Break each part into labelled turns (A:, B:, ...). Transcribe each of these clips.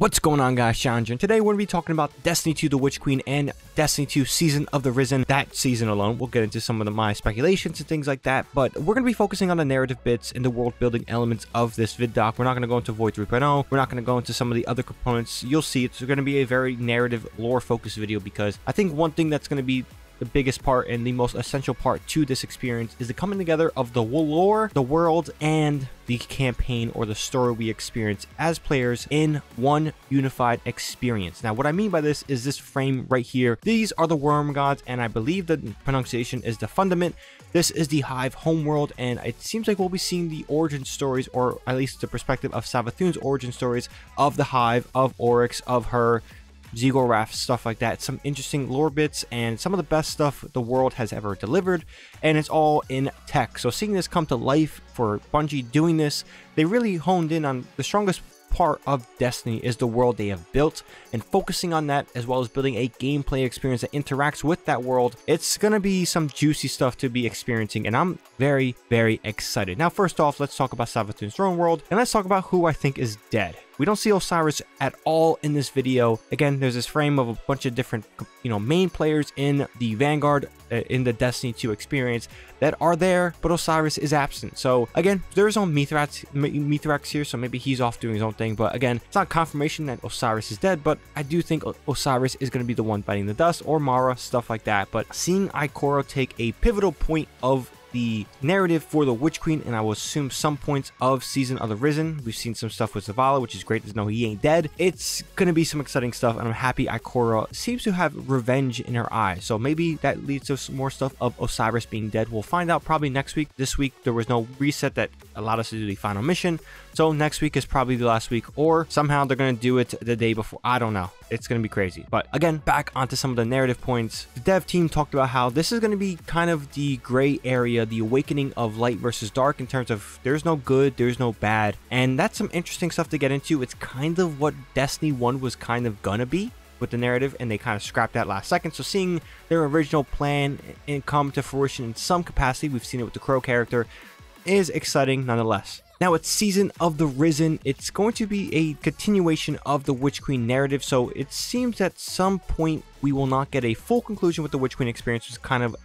A: What's going on, guys? ShadowNinja, and today we're going to be talking about Destiny 2 The Witch Queen and Destiny 2 Season of the Risen. That season alone, we'll get into some of my speculations and things like that, but we're going to be focusing on the narrative bits and the world building elements of this vid doc. We're not going to go into Void 3.0, we're not going to go into some of the other components. You'll see it's going to be a very narrative, lore focused video, because I think one thing that's going to be the biggest part and the most essential part to this experience is the coming together of the lore, the world, and the campaign or the story we experience as players in one unified experience. Now, what I mean by this is this frame right here. These are the worm gods, and I believe the pronunciation is the fundament. This is the Hive Homeworld, and it seems like we'll be seeing the origin stories, or at least the perspective of Savathun's origin stories of the Hive, of Oryx, of her, Ziggorath, stuff like that. Some interesting lore bits and some of the best stuff the world has ever delivered, and it's all in tech. So seeing this come to life for Bungie doing this, they really honed in on the strongest part of Destiny is the world they have built, and focusing on that as well as building a gameplay experience that interacts with that world. It's gonna be some juicy stuff to be experiencing, and I'm very excited. Now, first off, let's talk about Savathun's throne world, and let's talk about who I think is dead. We don't see Osiris at all in this video. Again, there's this frame of a bunch of different, main players in the Vanguard, in the Destiny 2 experience that are there, but Osiris is absent. So again, there is no Mithrax here, so maybe he's off doing his own thing. But again, it's not confirmation that Osiris is dead, but I do think Osiris is going to be the one biting the dust, or Mara, stuff like that. But seeing Ikora take a pivotal point of the narrative for the Witch Queen, and I will assume some points of Season of the Risen. We've seen some stuff with Zavala, which is great to know he ain't dead. It's gonna be some exciting stuff, and I'm happy Ikora seems to have revenge in her eyes. So maybe that leads to some more stuff of Osiris being dead. We'll find out probably next week. This week there was no reset that allowed us to do the final mission, so next week is probably the last week, or somehow they're gonna do it the day before. I don't know. It's gonna be crazy. But again, back onto some of the narrative points. The dev team talked about how this is gonna be kind of the gray area, the awakening of light versus dark, in terms of there's no good, there's no bad, and that's some interesting stuff to get into. It's kind of what Destiny 1 was kind of gonna be with the narrative, and they kind of scrapped that last second. So seeing their original plan and come to fruition in some capacity, we've seen it with the Crow character, is exciting nonetheless. Now, it's Season of the Risen. It's going to be a continuation of the Witch Queen narrative, so it seems at some point we will not get a full conclusion with the Witch Queen experience, which is kind of,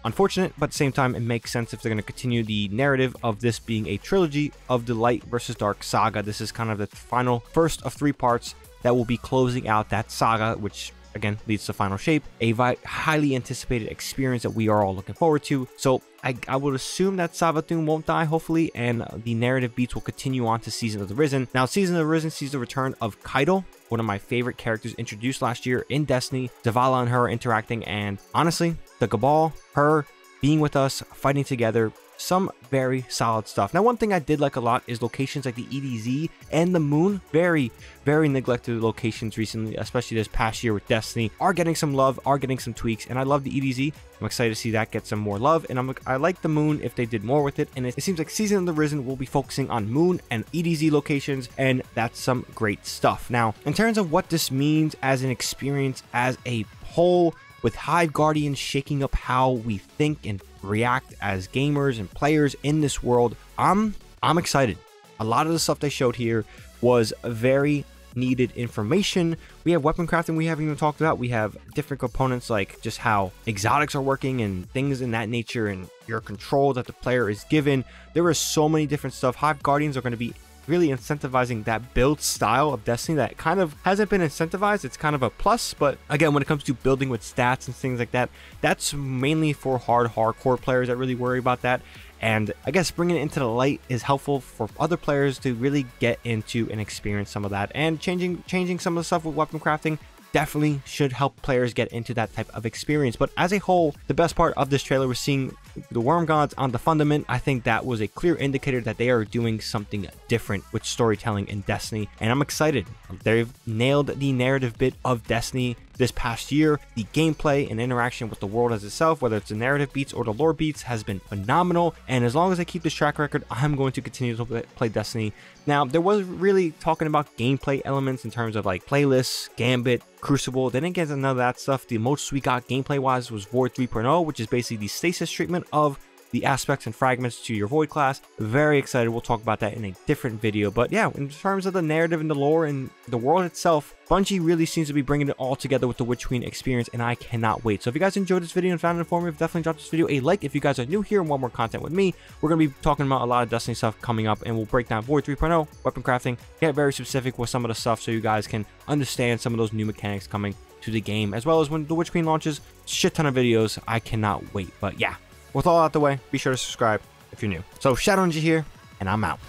A: unfortunate, but at the same time, it makes sense if they're going to continue the narrative of this being a trilogy of the Light versus Dark saga. This is kind of the final first of 3 parts that will be closing out that saga, which again leads to Final Shape, a highly anticipated experience that we are all looking forward to. So I would assume that Savathun won't die, hopefully, and the narrative beats will continue on to Season of the Risen. Now, Season of the Risen sees the return of Kaido, one of my favorite characters introduced last year in Destiny. Zavala and her interacting, and honestly, the Cabal, her being with us, fighting together, some very solid stuff. Now, one thing I did like a lot is locations like the EDZ and the Moon. Very neglected locations recently, especially this past year with Destiny, are getting some love, are getting some tweaks, and I love the EDZ. I'm excited to see that get some more love, and I like the Moon if they did more with it. And it seems like Season of the Risen will be focusing on Moon and EDZ locations, and that's some great stuff. Now, in terms of what this means as an experience as a whole, with Hive Guardians shaking up how we think and react as gamers and players in this world, I'm excited. A lot of the stuff they showed here was very needed information. We have weapon crafting we haven't even talked about. We have different components like just how exotics are working and things in that nature, and your control that the player is given. There is so many different stuff. Hive Guardians are going to be really incentivizing that build style of Destiny that kind of hasn't been incentivized. It's kind of a plus, but again, when it comes to building with stats and things like that, that's mainly for hardcore players that really worry about that. And I guess bringing it into the light is helpful for other players to really get into and experience some of that. And changing some of the stuff with weapon crafting definitely should help players get into that type of experience. But as a whole, the best part of this trailer was seeing the Worm Gods on the fundament. I think that was a clear indicator that they are doing something different with storytelling in Destiny, and I'm excited. They've nailed the narrative bit of Destiny this past year. The gameplay and interaction with the world as itself, whether it's the narrative beats or the lore beats, has been phenomenal, and as long as I keep this track record, I'm going to continue to play Destiny. Now, there was really talking about gameplay elements in terms of like playlists, Gambit, Crucible. They didn't get into none of that stuff. The most we got gameplay wise was Void 3.0, which is basically the stasis treatment of the aspects and fragments to your Void class. Very excited. We'll talk about that in a different video. But yeah, in terms of the narrative and the lore and the world itself, Bungie really seems to be bringing it all together with the Witch Queen experience, and I cannot wait. So if you guys enjoyed this video and found it informative, definitely drop this video a like. If you guys are new here and want more content with me, we're going to be talking about a lot of Destiny stuff coming up, and we'll break down Void 3.0, weapon crafting, get very specific with some of the stuff so you guys can understand some of those new mechanics coming to the game, as well as when the Witch Queen launches. Shit ton of videos. I cannot wait. But yeah, with all out the way, be sure to subscribe if you're new. So ShadowNinja here, and I'm out.